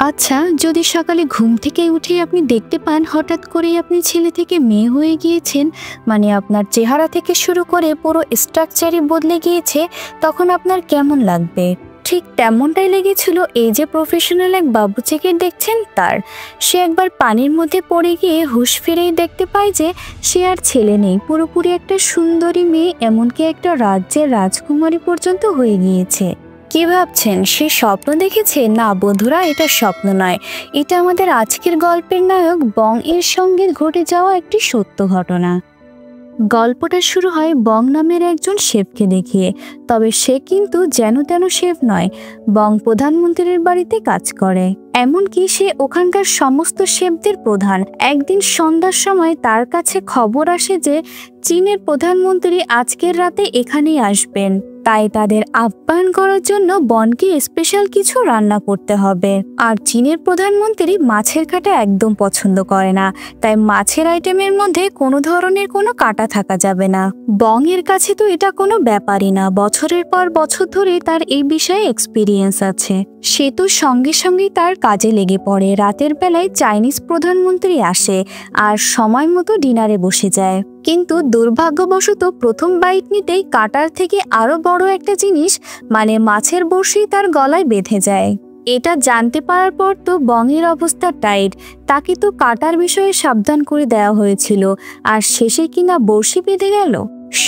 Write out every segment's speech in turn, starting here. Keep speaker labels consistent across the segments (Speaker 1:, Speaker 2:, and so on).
Speaker 1: আচ্ছা, যদি সকালে ঘুম থেকে উঠে আপনি দেখতে পান হঠাৎ করেই আপনি ছেলে থেকে মেয়ে হয়ে গিয়েছেন, মানে আপনার চেহারা থেকে শুরু করে পুরো স্ট্রাকচারই বদলে গিয়েছে, তখন আপনার কেমন লাগবে? ঠিক তেমনটাই লেগেছিল এই যে প্রফেশনাল এক বাবুচিকে দেখছেন তার। সে একবার পানির মধ্যে পড়ে গিয়ে হুঁশ ফিরেই দেখতে পায় যে সে আর ছেলে নেই, পুরোপুরি একটা সুন্দরী মেয়ে, এমনকি একটা রাজ্যের রাজকুমারী পর্যন্ত হয়ে গিয়েছে। কি ভাবছেন সে স্বপ্ন দেখেছে? না বন্ধুরা, এটা স্বপ্ন নয়, এটা আমাদের আজকের গল্পের নায়ক বং এর সঙ্গে ঘটে যাওয়া একটি সত্য ঘটনা। গল্পটা শুরু হয় বং নামের একজন শেফকে দেখিয়ে। তবে সে কিন্তু যেন তেন শেফ নয়, বং প্রধানমন্ত্রীর বাড়িতে কাজ করে, এমনকি সে ওখানকার সমস্ত শেফদের প্রধান। একদিন সন্ধ্যার সময় তার কাছে খবর আসে যে চীনের প্রধানমন্ত্রী আজকের রাতে এখানেই আসবেন, তাই তাদের আপ্যায়ন করার জন্য বনকে স্পেশাল কিছু রান্না করতে হবে। আর চীনের প্রধানমন্ত্রী মাছের কাটা একদম পছন্দ করে না, তাই মাছের আইটেমের মধ্যে কোনো ধরনের কোনো কাটা থাকা যাবে না। বং এর কাছে তো এটা কোনো ব্যাপারই না, বছরের পর বছর ধরে তার এই বিষয়ে এক্সপিরিয়েন্স আছে। সে তো সঙ্গে সঙ্গেই তার কাজে লেগে পড়ে। রাতের বেলায় চাইনিজ প্রধানমন্ত্রী আসে আর সময় মতো ডিনারে বসে যায়, কিন্তু দুর্ভাগ্যবশত প্রথম বাইট নিতেই কাটার থেকে আরো বড় একটা জিনিস, মানে মাছের বড়শি তার গলায় বেঁধে যায়। এটা জানতে পারার পর তো বংয়ের অবস্থা টাইট। তাকে তো কাটার বিষয়ে সাবধান করে দেওয়া হয়েছিল, আর শেষে কিনা বড়শি বেঁধে গেল।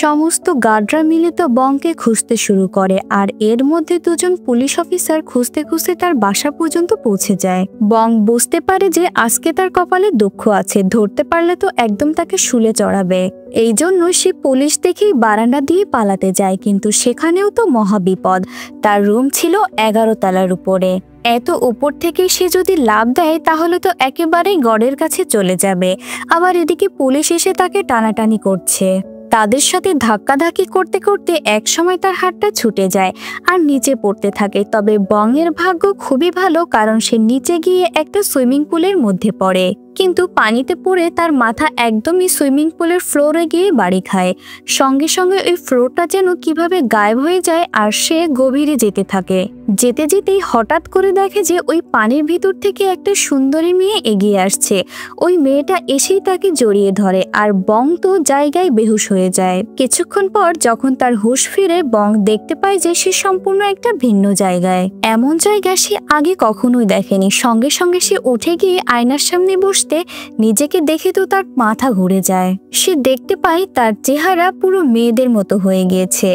Speaker 1: সমস্ত গার্ডরা মিলে তো বংকে খুঁজতে শুরু করে, আর এর মধ্যে দুজন পুলিশ অফিসার খুঁজতে খুঁজতে তার বাসা পর্যন্ত পৌঁছে যায়। বং বুঝতে পারে যে আজকে তার কপালে দুঃখ আছে, ধরতে পারলে তো একদম তাকে শুলে চড়াবে। এই জন্য সে পুলিশ দেখেই বারান্দা দিয়ে পালাতে যায়, কিন্তু সেখানেও তো মহাবিপদ। তার রুম ছিল 11 তলার উপরে। এত উপর থেকে সে যদি লাফ দেয় তাহলে তো একেবারেই গড়ের কাছে চলে যাবে। আবার এদিকে পুলিশ এসে তাকে টানাটানি করছে। তাদের সাথে ধাক্কাধাক্কি করতে করতে একসময় তার হাতটা ছুটে যায় আর নিচে পড়তে থাকে। তবে বং এর ভাগ্য খুবই ভালো, কারণ সে নিচে গিয়ে একটা সুইমিং পুলের মধ্যে পড়ে, কিন্তু পানিতে পড়ে তার মাথা একদমই সুইমিং পুলের ফ্লোরে গিয়ে বাড়ি খায়। সঙ্গে সঙ্গে ওই ফ্লোরটা যেন কিভাবে গায়েব হয়ে যায়, আর সে গভীরে যেতে থাকে। যেতে যেতেই হঠাৎ করে দেখে যে ওই পানির ভিতর থেকে একটা সুন্দরী মেয়ে এগিয়ে আসছে। ওই মেয়েটা এসেই তাকে জড়িয়ে ধরে, আর বং তো জায়গায় বেহুশ হয়ে যায়। কিছুক্ষণ পর যখন তার হুঁশ ফিরে, বং দেখতে পায় যে সে সম্পূর্ণ একটা ভিন্ন জায়গায়, এমন জায়গা সে আগে কখনোই দেখেনি। সঙ্গে সঙ্গে সে উঠে গিয়ে আয়নার সামনে বসতে নিজেকে দেখে তো তার মাথা ঘুরে যায়। সে দেখতে পায় তার চেহারা পুরো মেয়েদের মতো হয়ে গিয়েছে,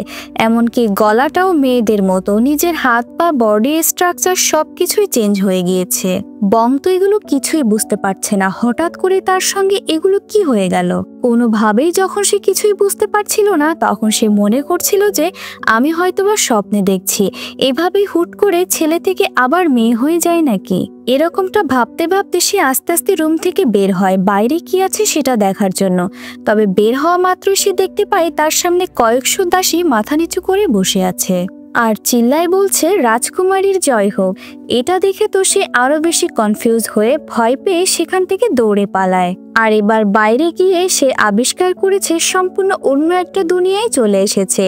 Speaker 1: এমনকি গলাটাও মেয়েদের মতো, নিজের হাত পা বডি স্ট্রাকচার সবকিছুই চেঞ্জ হয়ে গিয়েছে। বং তো এগুলো কিছুই বুঝতে পারছে না, হঠাৎ করে তার সঙ্গে এগুলো কি হয়ে গেল। কোনোভাবেই যখন সে কিছুই বুঝতে পারছিল না, তখন সে মনে করছিল যে আমি হয়তোবা স্বপ্নে দেখছি, এভাবেই হুট করে ছেলে থেকে আবার মেয়ে হয়ে যায় নাকি। এরকমটা ভাবতে ভাবতে সে আস্তে আস্তে রুম থেকে বের হয় বাইরে কি আছে সেটা দেখার জন্য। তবে বের হওয়া মাত্র সে দেখতে পায় তার সামনে কয়েকশো দাসী মাথা নিচু করে বসে আছে আর চিল্লায় বলছে রাজকুমারীর জয় হোক। এটা দেখে তো সে আরো বেশি কনফিউজ হয়ে ভয় পেয়ে সেখান থেকে দৌড়ে পালায়। আর এবার বাইরে গিয়ে সে আবিষ্কার করেছে সম্পূর্ণ অন্য একটা দুনিয়ায় চলে এসেছে।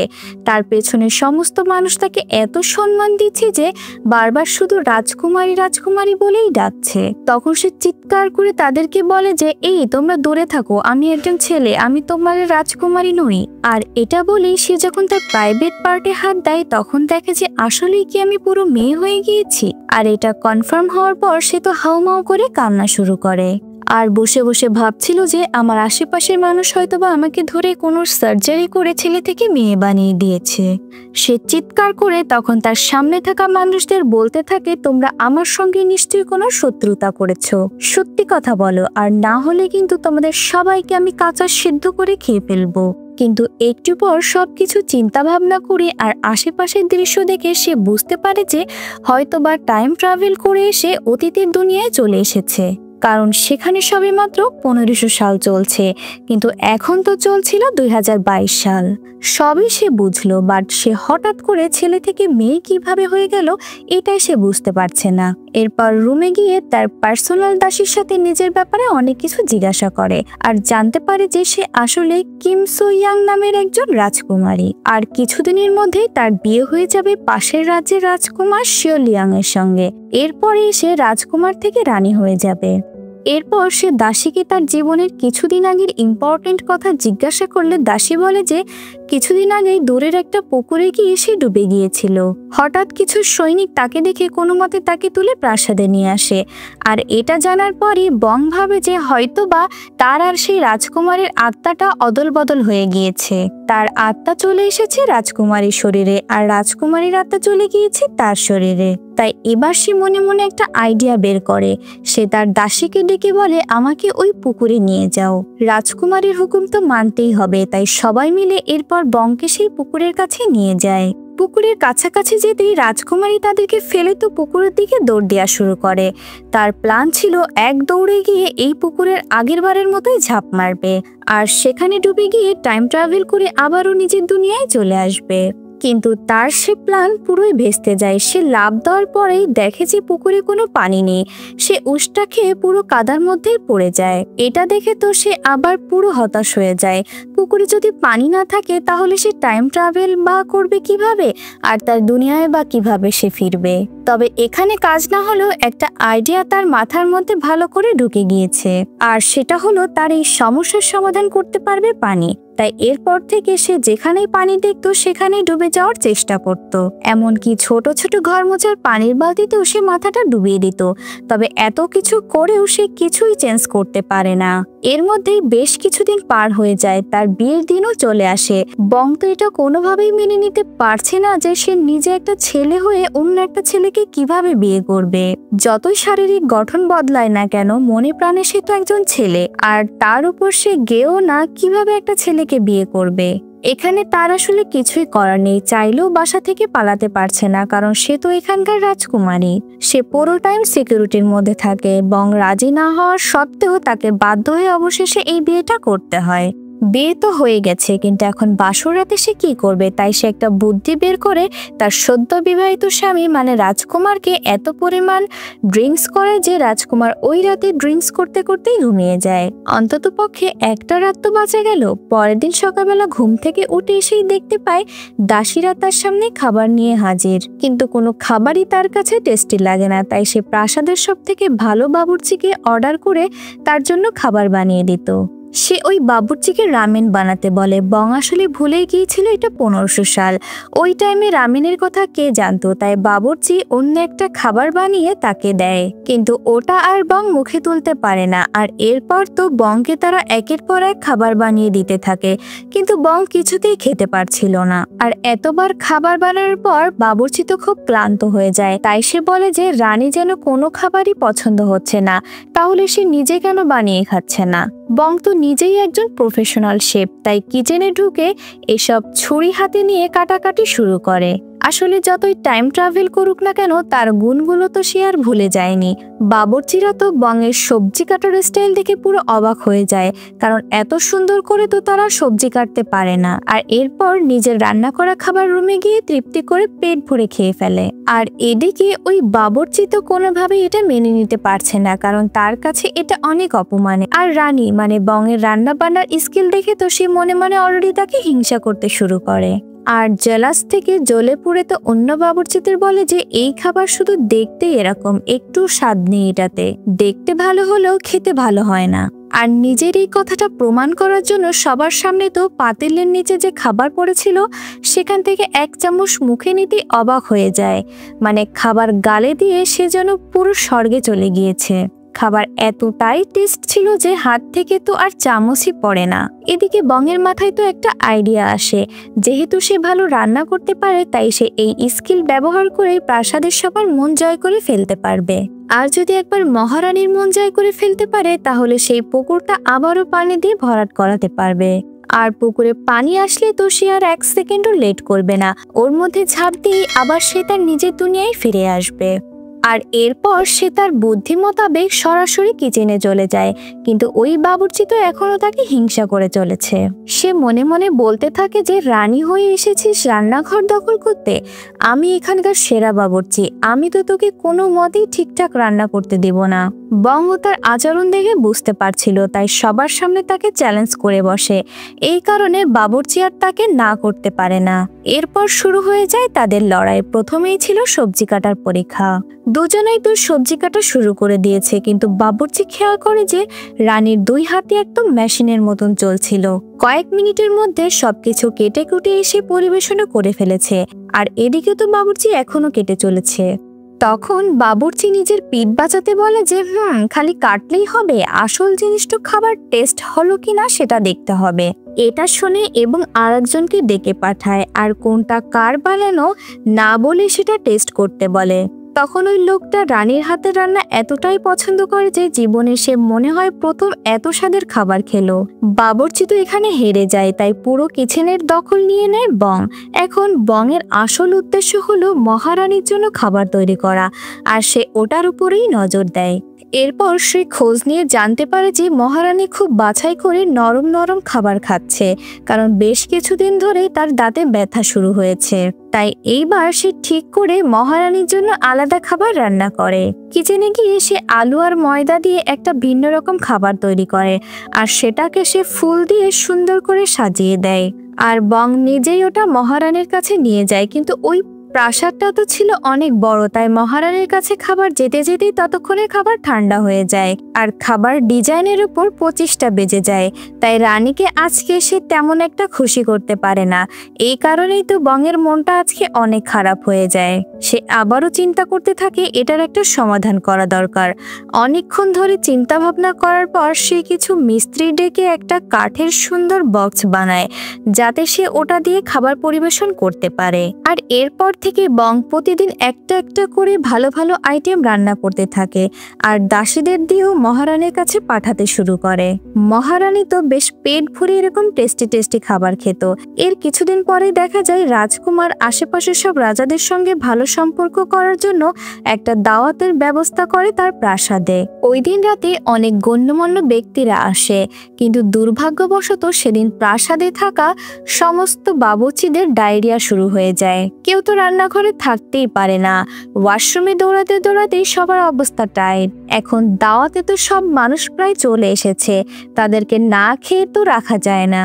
Speaker 1: তার পেছনে সমস্ত মানুষ তাকে এত সম্মান দিচ্ছে যে বারবার শুধু রাজকুমারী রাজকুমারী বলেই ডাকছে। তখন সে চিৎকার করে তাদেরকে বলে যে এই তোমরা দূরে থাকো, আমি একজন ছেলে, আমি তোমার রাজকুমারী নই। আর এটা বলেই সে যখন তার প্রাইভেট পার্টে হাত দেয়, তখন দেখে যে আসলেই কি আমি পুরো মেয়ে হয়ে গিয়েছি। আর এটা কনফার্ম হওয়ার পর সে তো হাউমাউ করে কান্না শুরু করে, আর বসে বসে ভাবছিল যে আমার আশেপাশের মানুষ হয়তোবা আমাকে ধরে কোনো সার্জারি করে ছেলে থেকে মেয়ে বানিয়ে দিয়েছে। সে চিৎকার করে তখন তার সামনে থাকা মানুষদের বলতে থাকে তোমরা আমার সঙ্গে নিশ্চয়ই কোনো শত্রুতা করেছো, সত্যি কথা বলো, আর না হলে কিন্তু তোমাদের সবাইকে আমি কাঁচা সিদ্ধ করে খেয়ে ফেলবো। কিন্তু একটু পর সবকিছু চিন্তা ভাবনা করে আর আশেপাশের দৃশ্য দেখে সে বুঝতে পারে যে হয়তোবা টাইম ট্রাভেল করে এসে অতীতের দুনিয়ায় চলে এসেছে। কারণ সেখানে সবেমাত্র 1500 সাল চলছে, কিন্তু এখন তো চলছিল 2022 সাল। সবই সে বুঝলো, বাট সে হঠাৎ করে ছেলে থেকে মেয়ে কিভাবে হয়ে গেল এটাই সে বুঝতে পারছে না। এরপর রুমে গিয়ে তার পার্সোনাল দাসীর সাথে নিজের ব্যাপারে অনেক কিছু জিজ্ঞাসা করে আর জানতে পারে যে সে আসলে কিম সো ইয়াং নামের একজন রাজকুমারী, আর কিছুদিনের মধ্যেই তার বিয়ে হয়ে যাবে পাশের রাজ্যের রাজকুমার শিও লিয়াং এর সঙ্গে। এরপরে সে রাজকুমার থেকে রানী হয়ে যাবে। এরপর সে দাসীকে তার জীবনের কিছুদিন আগের ইম্পর্টেন্ট কথা জিজ্ঞাসা করলে দাসী বলে যে কিছুদিন আগেই দূরের একটা পুকুরে গিয়ে সে ডুবে গিয়েছিল। হঠাৎ কিছু সৈনিক তাকে দেখে কোনো মতে তাকে তুলে প্রাসাদে নিয়ে আসে, আর এটা জানার পরই বং ভাবে যে হয়তোবা তার আর সেই রাজকুমারের আত্মাটা অদল বদল হয়ে গিয়েছে। তার আত্মা চলে এসেছে রাজকুমারীর শরীরে আর রাজকুমারীর আত্মা চলে গিয়েছে তার শরীরে। তাই এবার সে মনে মনে একটা আইডিয়া বের করে। সে তার দাসীকে ডেকে বলে, আমাকে ওই পুকুরে নিয়ে যাও। রাজকুমারীর হুকুম তো মানতেই হবে, তাই সবাই মিলে এরপর বংকে সেই পুকুরের কাছে নিয়ে যায়। পুকুরের কাছাকাছি যেতেই রাজকুমারী তাদেরকে ফেলে তো পুকুরের দিকে দৌড় দেওয়া শুরু করে। তার প্ল্যান ছিল এক দৌড়ে গিয়ে এই পুকুরের আগের বারের মতোই ঝাঁপ মারবে আর সেখানে ডুবে গিয়ে টাইম ট্রাভেল করে আবারও নিজের দুনিয়ায় চলে আসবে। কিন্তু তার সে প্ল্যান পুরোই ভেস্তে যায়। সে লাফ দেওয়ার পরেই দেখে যে পুকুরে কোনো পানি নেই। সে উষ্টা খেয়ে পুরো কাদার মধ্যেই পড়ে যায়। এটা দেখে তো সে আবার পুরো হতাশ হয়ে যায়। পুকুরে যদি পানি না থাকে তাহলে সে টাইম ট্রাভেল বা করবে কিভাবে, আর তার দুনিয়ায় বা কিভাবে সে ফিরবে। তবে এখানে কাজ না হলেও একটা আইডিয়া তার মাথার মধ্যে ভালো করে ঢুকে গিয়েছে, আর সেটা হলো তার এই সমস্যার সমাধান করতে পারবে পানি। তাই এরপর থেকে সে যেখানেই পানি দেখতো সেখানেই ডুবে যাওয়ার চেষ্টা করত। এমনকি ছোট ছোট ঘর মোছার পানির বালতিতেও সে মাথাটা ডুবিয়ে দিত। তবে এত কিছু করেও সে কিছুই চেঞ্জ করতে পারে না। এর মধ্যেই বেশ কিছুদিন পার হয়ে যায়, তার বিয়ের দিনও চলে আসে। বং তো এটা কোনোভাবেই মেনে নিতে পারছে না যে সে নিজে একটা ছেলে হয়ে অন্য একটা ছেলেকে কিভাবে বিয়ে করবে। যতই শারীরিক গঠন বদলায় না কেন, মনে প্রাণে সে তো একজন ছেলে, আর তার উপর সে গেও না, কিভাবে একটা ছেলেকে বিয়ে করবে। এখানে তার আসলে কিছুই করার নেই, চাইলেও বাসা থেকে পালাতে পারছে না, কারণ সে তো এখানকার রাজকুমারী। সে পুরো টাইম সিকিউরিটির মধ্যে থাকে। বং রাজি না হওয়ার সত্ত্বেও তাকে বাধ্য হয়ে অবশেষে এই বিয়েটা করতে হয়। বিয়ে তো হয়ে গেছে, কিন্তু এখন বাসর রাতে সে কি করবে, তাই সে একটা বুদ্ধি বের করে তার সদ্য বিবাহিত স্বামী মানে রাজকুমারকে এত পরিমাণ ড্রিঙ্কস করে যে রাজকুমার ওই রাতে ড্রিঙ্কস করতে করতেই ঘুমিয়ে যায়। অন্তত পক্ষে একটা রাত তো বাঁচা গেল। পরের দিন সকালবেলা ঘুম থেকে উঠে এসেই দেখতে পায় দাসীরা তার সামনে খাবার নিয়ে হাজির, কিন্তু কোনো খাবারই তার কাছে টেস্টি লাগে না। তাই সে প্রাসাদের সব থেকে ভালো বাবুর্চিকে অর্ডার করে তার জন্য খাবার বানিয়ে দিত। সে ওই বাবুর্চিকে রামেন বানাতে বলে। বং আসলে ভুলেই গিয়েছিল এটা 1500 সাল। ওই টাইমে রামেনের কথা কে জানতো, তাই বাবুর্চি অন্য একটা খাবার বানিয়ে তাকে দেয়, কিন্তু ওটা আর বং মুখে তুলতে পারে না। আর এরপর তো বংকে তারা একের পর এক খাবার বানিয়ে দিতে থাকে, কিন্তু বং কিছুতেই খেতে পারছিল না। আর এতবার খাবার বানানোর পর বাবুর্চি তো খুব ক্লান্ত হয়ে যায়। তাই সে বলে যে রানী যেন কোনো খাবারই পছন্দ হচ্ছে না, তাহলে সে নিজে কেন বানিয়ে খাচ্ছে না। বং তো নিজেই একজন প্রফেশনাল শেফ, তাই কিচেনে ঢুকে এসব ছুরি হাতে নিয়ে কাটাকাটি শুরু করে। আসলে যতই টাইম ট্রাভেল করুক না কেন, তার গুণগুলো তো সে আর ভুলে যায়নি। বাবুর্চিরা তো বংয়ের সবজি কাটার স্টাইল দেখে পুরো অবাক হয়ে যায়, কারণ এত সুন্দর করে তো তারা সবজি কাটতে পারে না। আর এরপর নিজের রান্না করা খাবার রুমে গিয়ে তৃপ্তি করে পেট ভরে খেয়ে ফেলে। আর এদিকে ওই বাবুর্চি তো কোনোভাবেই এটা মেনে নিতে পারছে না, কারণ তার কাছে এটা অনেক অপমানে। আর রানী মানে বংয়ের রান্না বান্নার স্কিল দেখে তো সে মনে মনে অলরেডি তাকে হিংসা করতে শুরু করে। আর জেলাস থেকে জ্বলে পুড়ে তো অন্য বাবুর্চিদের বলে যে এই খাবার শুধু দেখতেই এরকম, একটু স্বাদ নেই এটাতে, দেখতে ভালো হলেও খেতে ভালো হয় না। আর নিজের এই কথাটা প্রমাণ করার জন্য সবার সামনে তো পাতিলের নিচে যে খাবার পড়েছিল সেখান থেকে এক চামচ মুখে নিতেই অবাক হয়ে যায়। মানে খাবার গালে দিয়ে সে যেন পুরো স্বর্গে চলে গিয়েছে। খাবার এতটাই টেস্ট ছিল যে হাত থেকে তো আর চামচই পড়ে না। এদিকে বংয়ের মাথায় তো একটা আইডিয়া আসে, যেহেতু সে ভালো রান্না করতে পারে তাই সে এই স্কিল ব্যবহার করে প্রাসাদের সবার মন জয় করে ফেলতে পারবে। আর যদি একবার মহারানীর মন জয় করে ফেলতে পারে তাহলে সেই পুকুরটা আবারও পানি দিয়ে ভরাট করাতে পারবে। আর পুকুরে পানি আসলে তো সে আর 1 সেকেন্ডও লেট করবে না, ওর মধ্যে ঝাঁপ দিয়ে আবার সে তার নিজের দুনিয়ায় ফিরে আসবে। আর এরপর সে তার বুদ্ধি মোতাবেক সরাসরি কিচেনে চলে যায়, কিন্তু ওই বাবুর্চি তো এখনো তাকে হিংসা করে চলেছে। সে মনে মনে বলতে থাকে যে রানী হয়ে এসেছিস রান্নাঘর দখল করতে, আমি এখানকার সেরা বাবুর্চি, আমি তো তোকে কোনো মতেই ঠিকঠাক রান্না করতে দেব না। বং তার আচরণ দেখে বুঝতে পারছিল, তাই সবার সামনে তাকে চ্যালেঞ্জ করে বসে। এই কারণে বাবুর্চি আর তাকে না করতে পারে না। এরপর শুরু হয়ে যায় তাদের লড়াই। প্রথমেই ছিল সবজি কাটার পরীক্ষা। দুজনেই তো সবজি কাটা শুরু করে দিয়েছে, কিন্তু বাবুর্চি খেয়াল করে যে রানীর দুই হাতে একদম মেশিনের মতন চলছিল। কয়েক মিনিটের মধ্যে সবকিছু কেটে কুটে এসে পরিবেশনও করে ফেলেছে, আর এদিকে তো বাবুর্চি এখনো কেটে চলেছে। তখন বাবুর্চি নিজের পিঠ বাঁচাতে বলে যে খালি কাটলেই হবে, আসল জিনিসটা খাবার টেস্ট হলো কিনা সেটা দেখতে হবে। এটা শুনে এবং আরেকজনকে ডেকে পাঠায়, আর কোনটা কার বানানো না বলে সেটা টেস্ট করতে বলে। তখন ওই লোকটা রানীর হাতের রান্না এতটাই পছন্দ করে যে জীবনে সে মনে হয় প্রথম এত স্বাদের খাবার খেলো। বাবুর্চি তো এখানে হেরে যায়, তাই পুরো কিচেনের দখল নিয়ে নেয় বং। এখন বংয়ের আসল উদ্দেশ্য হলো মহারানীর জন্য খাবার তৈরি করা, আর সে ওটার উপরেই নজর দেয়। এরপর সে খোঁজ নিয়ে জানতে পারে যে মহারানী খুব বাছাই করে নরম নরম খাবার খাচ্ছে, কারণ বেশ কিছুদিন ধরে তার দাঁতে ব্যথা শুরু হয়েছে। তাই এইবার সে ঠিক করে মহারানীর জন্য আলাদা খাবার রান্না করে। কিচেনে গিয়ে সে আলু আর ময়দা দিয়ে একটা ভিন্ন রকম খাবার তৈরি করে, আর সেটাকে সে ফুল দিয়ে সুন্দর করে সাজিয়ে দেয়। আর বং নিজেই ওটা মহারানীর কাছে নিয়ে যায়, কিন্তু ওই প্রাসাদটা তো ছিল অনেক বড়, তাই মহারানীর কাছে খাবার যেতে যেতেই ততক্ষণে খাবার ঠান্ডা হয়ে যায়, আর খাবার ডিজাইনের উপর 25টা বেজে যায়। তাই রানীকে আজকে সে তেমন একটা খুশি করতে পারে না। এই কারণেই তো বংয়ের মনটা আজকে অনেক খারাপ হয়ে যায়। সে আবারও চিন্তা করতে থাকে এটার একটা সমাধান করা দরকার। অনেকক্ষণ ধরে চিন্তা ভাবনা করার পর সে কিছু মিস্ত্রি ডেকে একটা কাঠের সুন্দর বক্স বানায়, যাতে সে ওটা দিয়ে খাবার পরিবেশন করতে পারে। আর এরপর থেকে বং প্রতিদিন একটা একটা করে ভালো ভালো আইটেম রান্না করতে থাকে, আর দাসীদের দিয়েও মহারানীর কাছে পাঠাতে শুরু করে। মহারানী তো বেশ পেট ভরে এরকম টেস্টি টেস্টি খাবার খেত। এর কিছুদিন পরেই দেখা যায় রাজকুমার আশেপাশের সব রাজাদের সঙ্গে ভালো সম্পর্ক করার জন্য একটা দাওয়াতের ব্যবস্থা করে তার প্রাসাদে। ওই দিন রাতে অনেক গণ্যমান্য ব্যক্তিরা আসে, কিন্তু দুর্ভাগ্যবশত সেদিন প্রাসাদে থাকা সমস্ত বাবুর্চিদের ডায়রিয়া শুরু হয়ে যায়। কেউ তো রান্নাঘরে থাকতেই পারে না, ওয়াশরুমে দৌড়াতে দৌড়াতেই সবার অবস্থা টাইট। এখন দাওয়াতে তো সব মানুষ প্রায় চলে এসেছে, তাদেরকে না খেয়ে তো রাখা যায় না।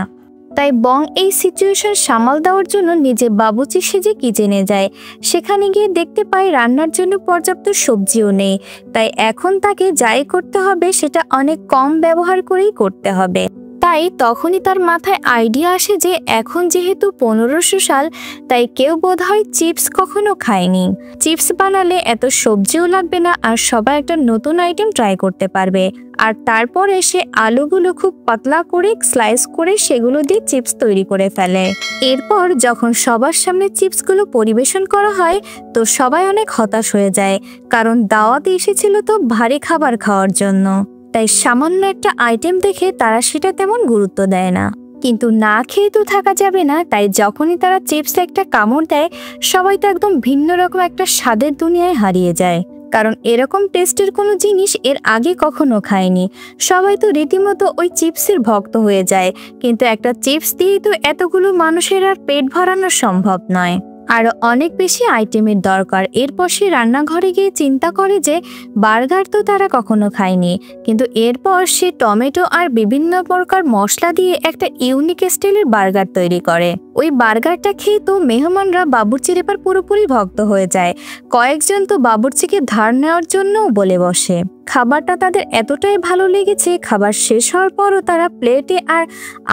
Speaker 1: তাই বং এই সিচুয়েশন সামাল দেওয়ার জন্য নিজে বাবুর্চি সেজে কিচেনে যায়। সেখানে গিয়ে দেখতে পায় রান্নার জন্য পর্যাপ্ত সবজিও নেই, তাই এখন তাকে যাই করতে হবে সেটা অনেক কম ব্যবহার করেই করতে হবে। তাই তখনই তার মাথায় আইডিয়া আসে যে এখন যেহেতু 1500 সাল, তাই কেউ বোধহয় চিপস কখনো খায়নি। চিপস বানালে এত সবজিও লাগবে না, আর সবাই একটা নতুন আইটেম ট্রাই করতে পারবে। আর তারপরে সে আলুগুলো খুব পাতলা করে স্লাইস করে সেগুলো দিয়ে চিপস তৈরি করে ফেলে। এরপর যখন সবার সামনে চিপসগুলো পরিবেশন করা হয়, তো সবাই অনেক হতাশ হয়ে যায়, কারণ দাওয়াতে এসেছিল তো ভারী খাবার খাওয়ার জন্য। তাই সামান্য একটা আইটেম দেখে তারা সেটা তেমন গুরুত্ব দেয় না। কিন্তু না খেয়ে তো থাকা যাবে না, তাই যখনই তারা চিপসে একটা কামড় দেয়, সবাই তো একদম ভিন্ন রকম একটা স্বাদের দুনিয়ায় হারিয়ে যায়, কারণ এরকম টেস্টের কোনো জিনিস এর আগে কখনো খায়নি। সবাই তো রীতিমতো ওই চিপসের ভক্ত হয়ে যায়, কিন্তু একটা চিপস দিয়েই তো এতগুলো মানুষের আর পেট ভরানো সম্ভব নয়, আরো অনেক বেশি আইটেমের দরকার। এরপর সে রান্নাঘরে গিয়ে চিন্তা করে যে বার্গার তো তারা কখনো খায়নি, কিন্তু এরপর সে টমেটো আর বিভিন্ন প্রকার মশলা দিয়ে একটা ইউনিক স্টাইলের বার্গার তৈরি করে। ওই বার্গারটা খেয়ে তো মেহমানরা বাবুর্চির এবার পুরোপুরি ভক্ত হয়ে যায়। কয়েকজন তো বাবুর্চিকে ধার নেওয়ার জন্যও বলে বসে। খাবারটা তাদের এতটাই ভালো লেগেছে, খাবার শেষ হওয়ার পরও তারা প্লেটে আর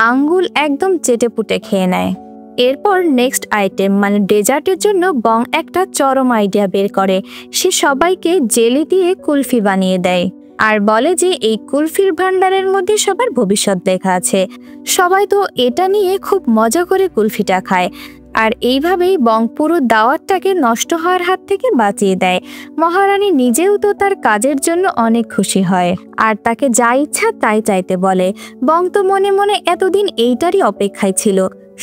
Speaker 1: আঙ্গুল একদম চেটেপুটে খেয়ে নেয়। এরপর নেক্সট আইটেম মানে ডেজার্টের জন্য বং একটা চরম আইডিয়া বের করে। সে সবাইকে জেলি দিয়ে কুলফি বানিয়ে দেয়, আর বলে যে এই কুলফির ভান্ডারের মধ্যে সবার ভবিষ্যৎ লেখা আছে। সবাই তো এটা নিয়ে খুব মজা করে কুলফিটা খায়, আর এইভাবেই বং পুরো দাওয়াতটাকে নষ্ট হওয়ার হাত থেকে বাঁচিয়ে দেয়। মহারানী নিজেও তো তার কাজের জন্য অনেক খুশি হয়, আর তাকে যা ইচ্ছা তাই চাইতে বলে। বং তো মনে মনে এতদিন এইটারই অপেক্ষায় ছিল।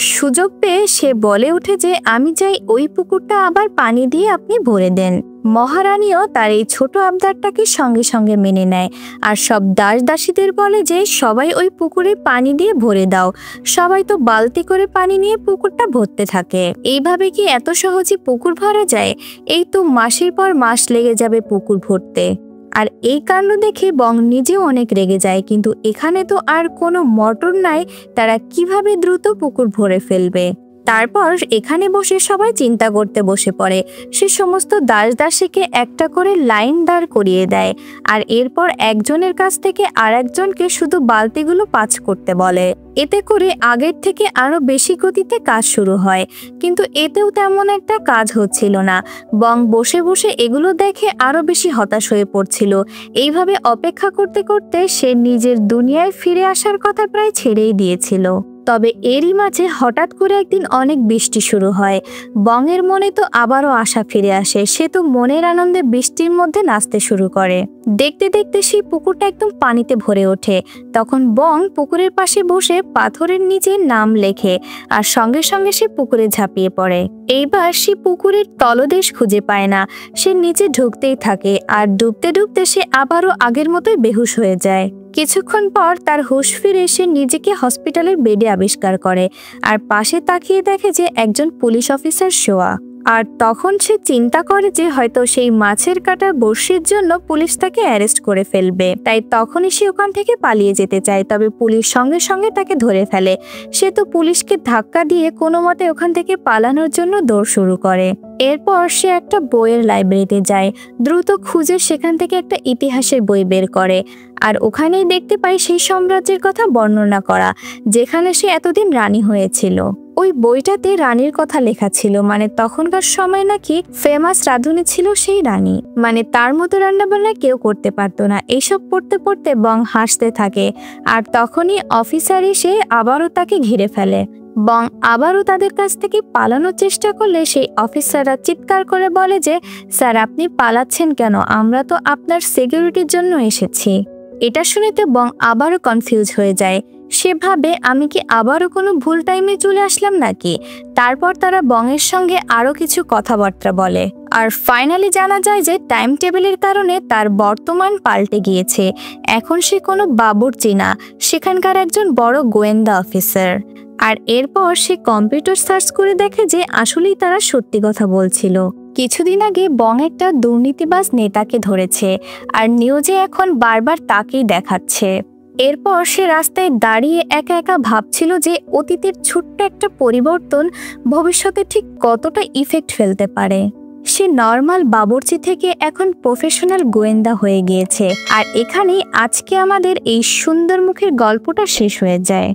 Speaker 1: সুযোগ পেয়ে সে বলে ওঠে যে আমি চাই ওই পুকুরটা আবার পানি দিয়ে আপনি ভরে দেন। মহারানীও তার এই ছোট আবদারটাকে সঙ্গে সঙ্গে মেনে নেয় আর সব দাস দাসীদের বলে যে সবাই ওই পুকুরে পানি দিয়ে ভরে দাও। সবাই তো বালতি করে পানি নিয়ে পুকুরটা ভরতে থাকে। এইভাবে কি এত সহজে পুকুর ভরা যায়? এই তো মাসের পর মাস লেগে যাবে পুকুর ভরতে। আর এই কাণ্ড দেখে বং নিজেও অনেক রেগে যায়, কিন্তু এখানে তো আর কোনো মোটর নাই, তারা কিভাবে দ্রুত পুকুর ভরে ফেলবে। তারপর এখানে বসে সবাই চিন্তা করতে বসে পড়ে। সে সমস্ত দাস দাসীকে একটা করে লাইন দাঁড় করিয়ে দেয় আর এরপর একজনের কাছ থেকে আর একজনকে শুধু বালতিগুলো পাঁচ করতে বলে। এতে করে আগের থেকে আরো বেশি গতিতে কাজ শুরু হয়, কিন্তু এতেও তেমন একটা কাজ হচ্ছিল না। বং বসে বসে এগুলো দেখে আরো বেশি হতাশ হয়ে পড়ছিল। এইভাবে অপেক্ষা করতে করতে সে নিজের দুনিয়ায় ফিরে আসার কথা প্রায় ছেড়েই দিয়েছিল। তবে এরই মাঝে হঠাৎ করে একদিন অনেক বৃষ্টি শুরু হয়। বংয়ের মনে তো আবারও আশা ফিরে আসে। সে তো মনের আনন্দে বৃষ্টির মধ্যে নাচতে শুরু করে। দেখতে দেখতে সেই পুকুরটা একদম পানিতে ভরে ওঠে। তখন বং পুকুরের পাশে বসে পাথরের নিচে নাম লেখে আর সঙ্গে সঙ্গে সে পুকুরে ঝাঁপিয়ে পড়ে। এইবার সে পুকুরের তলদেশ খুঁজে পায় না। সে নিচে ঢুকতেই থাকে আর ডুবতে ডুবতে সে আবারও আগের মতোই বেহুশ হয়ে যায়। কিছুক্ষণ পর তার হুঁশ ফিরে এসে নিজেকে হসপিটালের বেডে আবিষ্কার করে আর পাশে তাকিয়ে দেখে যে একজন পুলিশ অফিসার শোয়া। আর তখন সে চিন্তা করে যে হয়তো সেই মাছের কাটা বড়শির জন্য পুলিশ তাকে অ্যারেস্ট করে ফেলবে। তাই তখনই সে ওখান থেকে পালিয়ে যেতে চায়, তবে পুলিশ সঙ্গে সঙ্গে তাকে ধরে ফেলে। সে তো পুলিশকে ধাক্কা দিয়ে কোনো মতে ওখান থেকে পালানোর জন্য দৌড় শুরু করে। এরপর সে একটা বইয়ের লাইব্রেরিতে যায়। দ্রুত খুঁজে সেখান থেকে একটা ইতিহাসের বই বের করে আর ওখানেই দেখতে পাই সেই সাম্রাজ্যের কথা বর্ণনা করা যেখানে সে এতদিন রানী হয়েছিল। ওই বইটাতে রানীর কথা লেখা ছিল, মানে তখনকার সময় নাকি ফেমাস রাঁধুনি ছিল সেই রানী, মানে তার মতো রান্নাবান্না কেউ করতে পারতো না। এইসব পড়তে পড়তে বং হাসতে থাকে আর তখনই অফিসার এসে আবারও তাকে ঘিরে ফেলে। বং আবারও তাদের কাছ থেকে পালানোর চেষ্টা করলে সেই অফিসাররা চিৎকার করে বলে যে স্যার আপনি পালাচ্ছেন কেন? আমরা তো আপনার সিকিউরিটির জন্য এসেছি। এটা শুনেতে বং আবারও কনফিউজ হয়ে যায়। সে ভাবে আমি কি আবারও কোনো ভুল টাইমে চলে আসলাম নাকি। তারপর তারা বংয়ের সঙ্গে আরো কিছু কথাবার্তা বলে আর ফাইনালি জানা যায় যে টাইম টেবিলের কারণে তার বর্তমান পাল্টে গিয়েছে। এখন সে কোনো বাবুর্চি না, সেখানকার একজন বড় গোয়েন্দা অফিসার। আর এরপর সে কম্পিউটার সার্চ করে দেখে যে আসলেই তারা সত্যি কথা বলছিল। কিছুদিন আগে বং একটা দুর্নীতিবাজ নেতাকে ধরেছে আর নিউজে এখন বারবার তাকেই দেখাচ্ছে। এরপর সে রাস্তায় দাঁড়িয়ে একা একা ভাবছিল যে অতীতের ছোট্ট একটা পরিবর্তন ভবিষ্যতে ঠিক কতটা ইফেক্ট ফেলতে পারে। সে নর্মাল বাবুর্চি থেকে এখন প্রফেশনাল গোয়েন্দা হয়ে গিয়েছে। আর এখানেই আজকে আমাদের এই সুন্দর মুখের গল্পটা শেষ হয়ে যায়।